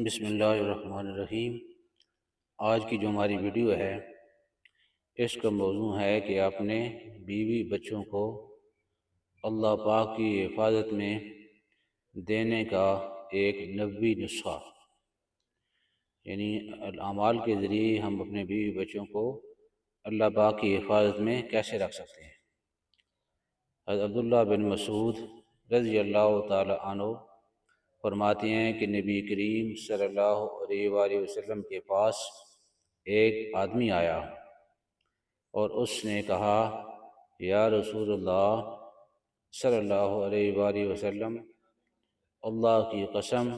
بسم اللہ الرحمن الرحیم۔ آج کی جو ہماری ویڈیو ہے اس کا موضوع ہے کہ اپنے بیوی بچوں کو اللہ پاک کی حفاظت میں دینے کا ایک نبوی نسخہ، یعنی اعمال کے ذریعے ہم اپنے بیوی بچوں کو اللہ پاک کی حفاظت میں کیسے رکھ سکتے ہیں۔ حضرت عبداللہ بن مسعود رضی اللہ تعالی عنہ فرماتے ہیں کہ نبی کریم صلی اللہ علیہ وآلہ وسلم کے پاس ایک آدمی آیا اور اس نے کہا، یا رسول اللہ صلی اللہ علیہ وآلہ وسلم، اللہ کی قسم،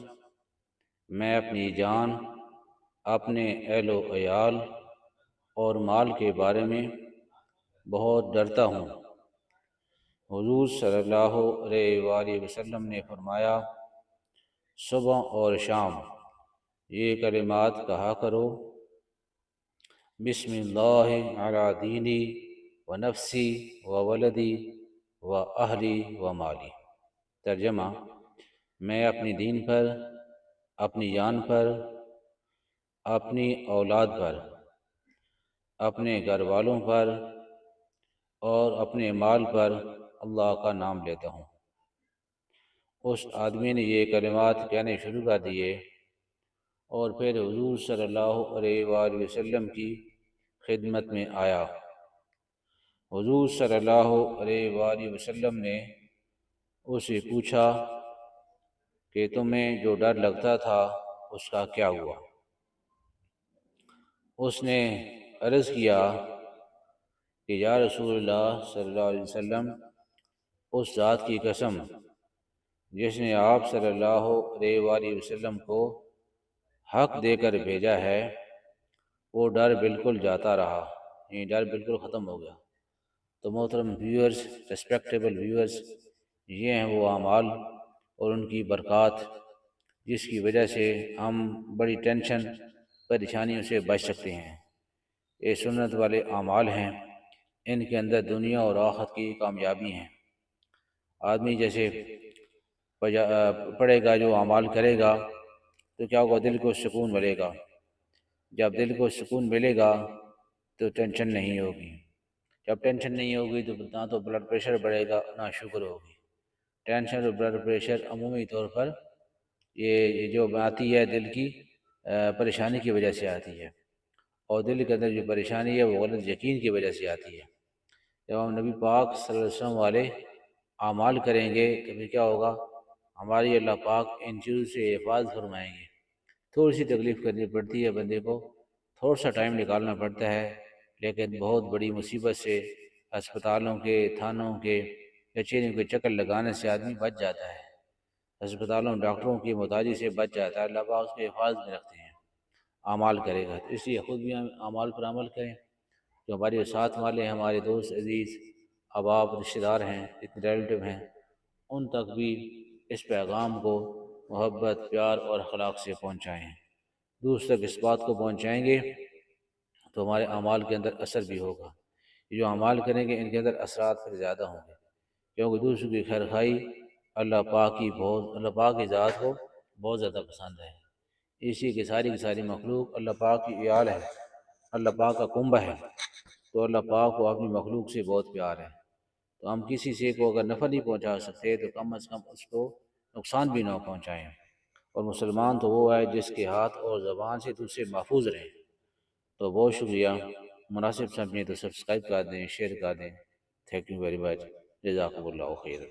میں اپنی جان، اپنے اہل و عیال اور مال کے بارے میں بہت ڈرتا ہوں۔ حضور صلی اللہ علیہ وآلہ وسلم نے فرمایا، صبح اور شام یہ کلمات کہا کرو، بسم اللہ علی دینی و نفسی و ولدی و اہلی و مالی۔ ترجمہ: میں اپنی دین پر، اپنی جان پر، اپنی اولاد پر، اپنے گھر والوں پر اور اپنے مال پر اللہ کا نام لیتا ہوں۔ اس آدمی نے یہ کلمات کہنے شروع کر دیے اور پھر حضور صلی اللہ علیہ وآلہ وسلم کی خدمت میں آیا۔ حضور صلی اللہ علیہ وآلہ وسلم نے اسے پوچھا کہ تمہیں جو ڈر لگتا تھا اس کا کیا ہوا؟ اس نے عرض کیا کہ یا رسول اللہ صلی اللہ علیہ وسلم، اس ذات کی قسم جس نے آپ صلی اللہ علیہ وآلہ وسلم کو حق دے کر بھیجا ہے، وہ ڈر بالکل جاتا رہا، یہ ڈر بالکل ختم ہو گیا۔ تو محترم ویورز، ریسپیکٹیبل ویورز، یہ ہیں وہ اعمال اور ان کی برکات جس کی وجہ سے ہم بڑی ٹینشن پریشانیوں سے بچ سکتے ہیں۔ یہ سنت والے اعمال ہیں، ان کے اندر دنیا اور آخرت کی کامیابی ہیں۔ آدمی جیسے پڑھے گا، جو اعمال کرے گا تو کیا ہوگا؟ دل کو سکون ملے گا۔ جب دل کو سکون ملے گا تو ٹینشن نہیں ہوگی۔ جب ٹینشن نہیں ہوگی تو نہ تو بلڈ پریشر بڑھے گا نہ شوگر ہوگی۔ ٹینشن اور بلڈ پریشر عمومی طور پر یہ جو آتی ہے دل کی پریشانی کی وجہ سے آتی ہے، اور دل کے اندر جو پریشانی ہے وہ غلط یقین کی وجہ سے آتی ہے۔ جب ہم نبی پاک صلی اللہ علیہ وسلم والے اعمال کریں گے تو پھر کیا ہوگا؟ ہماری اللہ پاک ان چیزوں سے حفاظت فرمائیں گے۔ تھوڑی سی تکلیف کرنی پڑتی ہے بندے کو، تھوڑا سا ٹائم نکالنا پڑتا ہے، لیکن بہت بڑی مصیبت سے، ہسپتالوں کے، تھانوں کے، کچہریوں کے چکر لگانے سے آدمی بچ جاتا ہے۔ ہسپتالوں، ڈاکٹروں کی محتاجی سے بچ جاتا ہے، اللہ پاک اس کی حفاظت میں رکھتے ہیں۔ اعمال کرے گا تو اس لیے خود بھی ہم اعمال پر عمل کریں۔ جو ہمارے ساتھ والے ہیں، ہمارے دوست عزیز، احباب، رشتہ دار ہیں، اتنے ریلیٹو ہیں، ان تک بھی اس پیغام کو محبت، پیار اور اخلاق سے پہنچائیں۔ دوسرے تک اس بات کو پہنچائیں گے تو ہمارے اعمال کے اندر اثر بھی ہوگا۔ یہ جو اعمال کریں گے ان کے اندر اثرات پھر زیادہ ہوں گے، کیونکہ دوسروں کی خیر خواہی اللہ پاک کی ذات کو بہت زیادہ پسند ہے۔ اسی کی ساری مخلوق اللہ پاک کی عیال ہے، اللہ پاک کا کنبہ ہے، تو اللہ پاک کو اپنی مخلوق سے بہت پیار ہے۔ تو ہم کسی سے کو اگر نفع نہیں پہنچا سکتے تو کم از کم اس کو نقصان بھی نہ پہنچائیں۔ اور مسلمان تو وہ ہے جس کے ہاتھ اور زبان سے دوسرے محفوظ رہیں۔ تو بہت شکریہ، مناسب سمجھیں تو سبسکرائب کر دیں، شیئر کر دیں۔ تھینک یو ویری مچ، جزاکم اللہ خیر۔